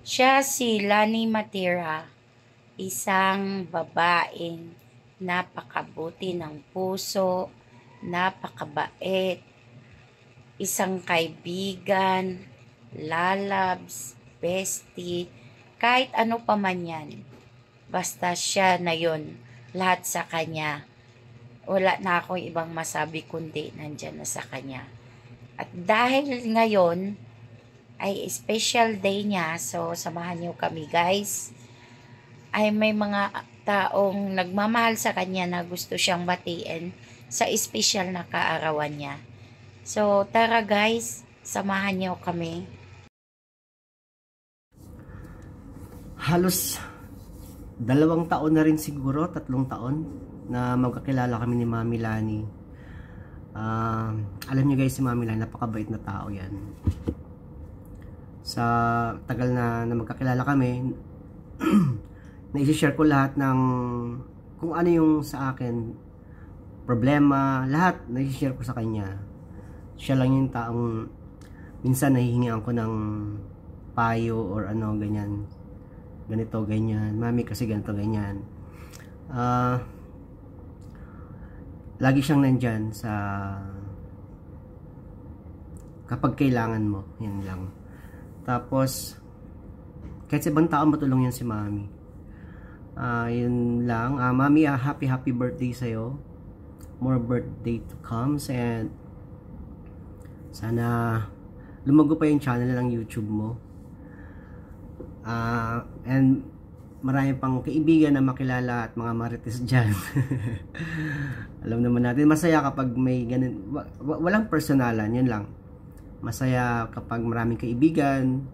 Siya si Lani Matira, isang babaeng napakabuti ng puso, napakabait, isang kaibigan, lalabs, bestie, kahit ano pa man yan. Basta siya na yon, lahat sa kanya. Wala na akong ibang masabi kundi nandyan na sa kanya. At dahil ngayon ay special day niya, so samahan niyo kami guys. Ay may mga taong nagmamahal sa kanya na gusto siyang batiin sa special na kaarawan niya. So tara guys, samahan niyo kami. Halos 2 taon na rin siguro, 3 taon na magkakilala kami ni Mami Lani. Alam niyo guys, si Mami Lani, napakabait na tao yan. Sa tagal na magkakilala kami, na-share ko lahat ng kung ano yung sa akin problema, lahat na-share ko sa kanya. Siya lang yung taong minsan nahihingian ko ng payo or ano, ganyan, ganito, ganyan, mami kasi ganito, ganyan. Lagi siyang nandyan sa kapag kailangan mo, yan lang. Tapos kahit sa ibang tao matulong yan si mami. Yun lang. Mami, happy birthday sa'yo. More birthday to comes, and sana lumago pa yung channel ng YouTube mo. And marami pang kaibigan na makilala at mga marites dyan. Alam naman natin, masaya kapag may ganun, walang personalan, yun lang. Masaya kapag maraming kaibigan,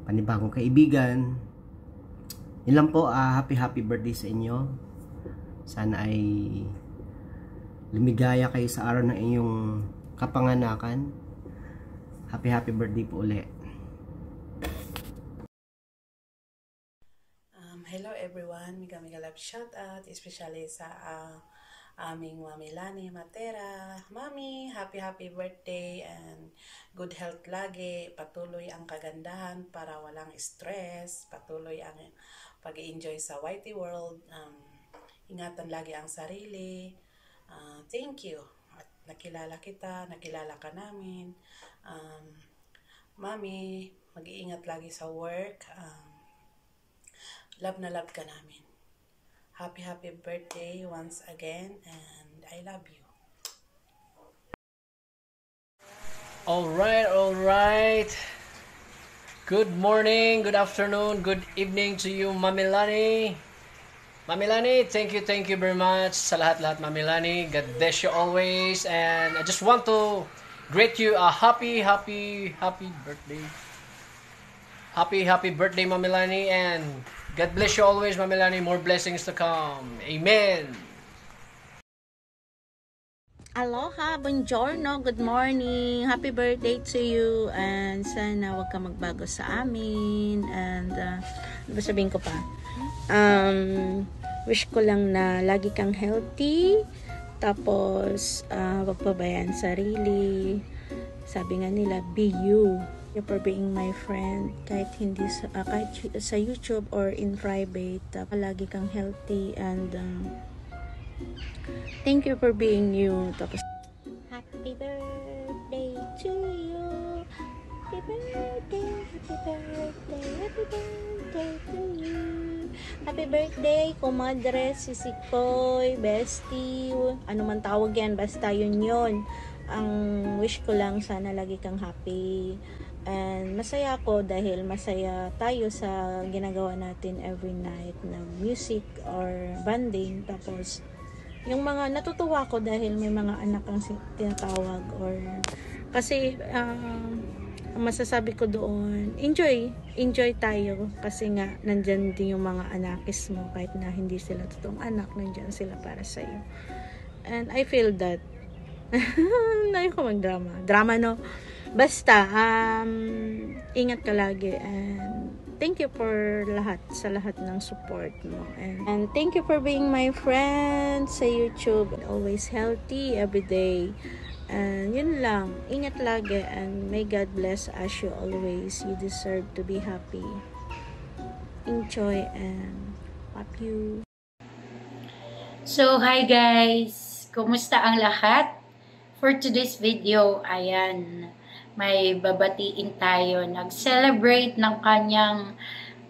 panibagong kaibigan. Yun lang po. Happy birthday sa inyo. Sana ay lumigaya kayo sa araw ng inyong kapanganakan. Happy birthday po uli. Hello everyone, Mega love shout out, especially sa aming Mami Lani Matira. Mami, happy birthday and good health lagi. Patuloy ang kagandahan para walang stress. Patuloy ang pag-enjoy sa YT world. Ingatan lagi ang sarili. Thank you. At nakilala kita, nakilala ka namin. Mami, mag-iingat lagi sa work. Love na love ka namin. Happy birthday once again, and I love you. Alright. Good morning, good afternoon, good evening to you, Mami Lani. Mami Lani, thank you very much sa lahat, Mami Lani. God bless you always, and I just want to greet you a happy birthday. Happy birthday, Mami Lani, and God bless you always, Mami Lani. More blessings to come. Amen. Aloha, buongiorno, good morning. Happy birthday to you, and sana wag ka magbago sa amin. And ano ba sabihin ko pa? Wish ko lang na lagi kang healthy. Tapos wag pabayaan sarili. Sabi nga nila, be you. You for being my friend, kahit hindi kahit sa YouTube or in private. Lagi kang healthy, and thank you for being you. Tapos happy birthday to you. Happy birthday to you. Happy birthday, kumadre, sisikoy, bestie, ano man tawag yan, basta yun. Ang wish ko lang, sana lagi kang happy. And masaya ako dahil masaya tayo sa ginagawa natin every night na music or banding. Tapos yung mga natutuwa ko dahil may mga anak ang tinatawag, or kasi ang masasabi ko doon, enjoy tayo, kasi nga nandyan din yung mga anakis mo, kahit na hindi sila totoong anak, nandyan sila para sa'yo. And I feel that nayo ko drama no. Basta, ingat ka lagi, and thank you for sa lahat ng support mo. And thank you for being my friend sa YouTube. Always healthy every day. And yun lang, ingat lagi and may God bless as you always. You deserve to be happy. Enjoy and love you. So, hi guys! Kumusta ang lahat? For today's video, ayan, may babatiin tayo. Nag-celebrate ng kanyang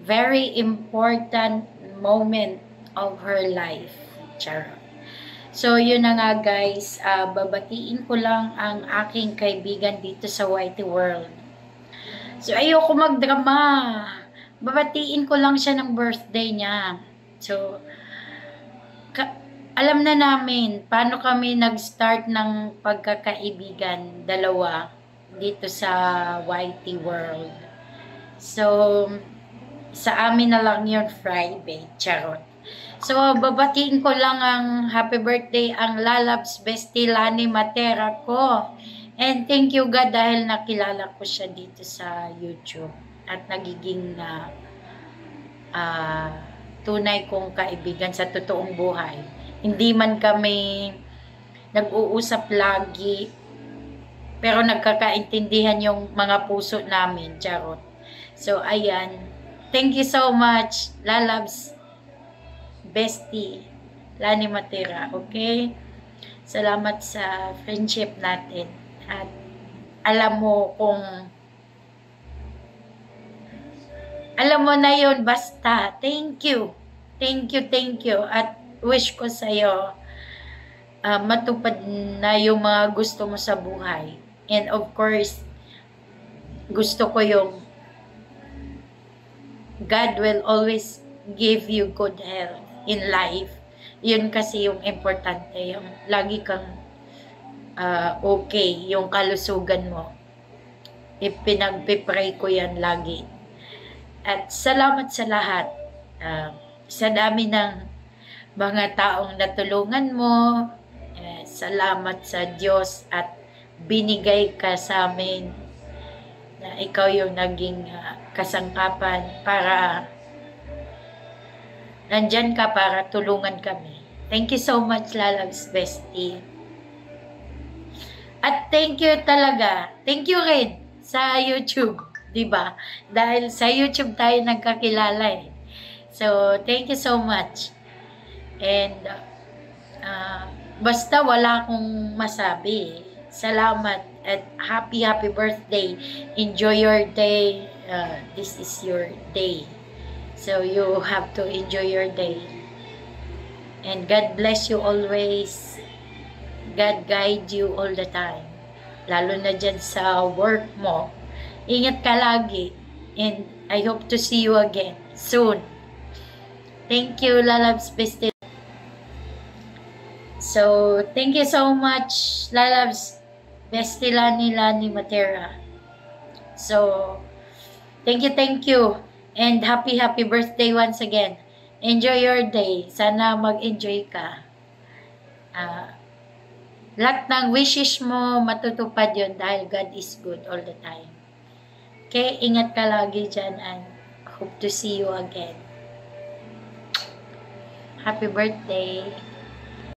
very important moment of her life. Charot. So, yun na nga guys, babatiin ko lang ang aking kaibigan dito sa Whitey World. So, ayoko magdrama. Babatiin ko lang siya ng birthday niya. So, alam na namin paano kami nag-start ng pagkakaibigan, dalawa, dito sa Whitey World. So, sa amin na lang yun Friday, charot. So, babatiin ko lang ang happy birthday ang Lalabs Bestie Lani Matera ko. And thank you God dahil nakilala ko siya dito sa YouTube. At nagiging tunay kong kaibigan sa totoong buhay. Hindi man kami nag-uusap lagi, pero nagkakaintindihan yung mga puso namin, charot. So, ayan. Thank you so much, Lalabs Bestie Lani Matera, okay? Salamat sa friendship natin. At alam mo na yun, basta. Thank you. Thank you. At wish ko sa'yo matupad na yung mga gusto mo sa buhay. And of course, gusto ko yung God will always give you good health in life. Yun kasi yung importante. Yung lagi kang okay, yung kalusugan mo. Ipinagpipray ko yan lagi. At salamat sa lahat. Sa dami ng mga taong natulungan mo. Salamat sa Diyos at binigay ka sa amin na ikaw yung naging kasangkapan para nandyan ka para tulungan kami. Thank you so much, Lalabs Bestie. At thank you talaga. Thank you rin sa YouTube, di ba? Dahil sa YouTube tayo nagkakilala eh. So, thank you so much. And, basta wala akong masabi. Salamat at happy birthday. Enjoy your day. This is your day. So, you have to enjoy your day. And God bless you always. God guide you all the time. Lalo na dyan sa work mo. Ingat ka lagi. And I hope to see you again soon. Thank you, Lalabs Bestie. So, thank you so much, Lalabs Bestie Lani Matera. So, thank you. And happy birthday once again. Enjoy your day. Sana mag-enjoy ka. Lahat ng wishes mo, matutupad yun dahil God is good all the time. Okay, ingat ka lagi dyan and hope to see you again. Happy birthday.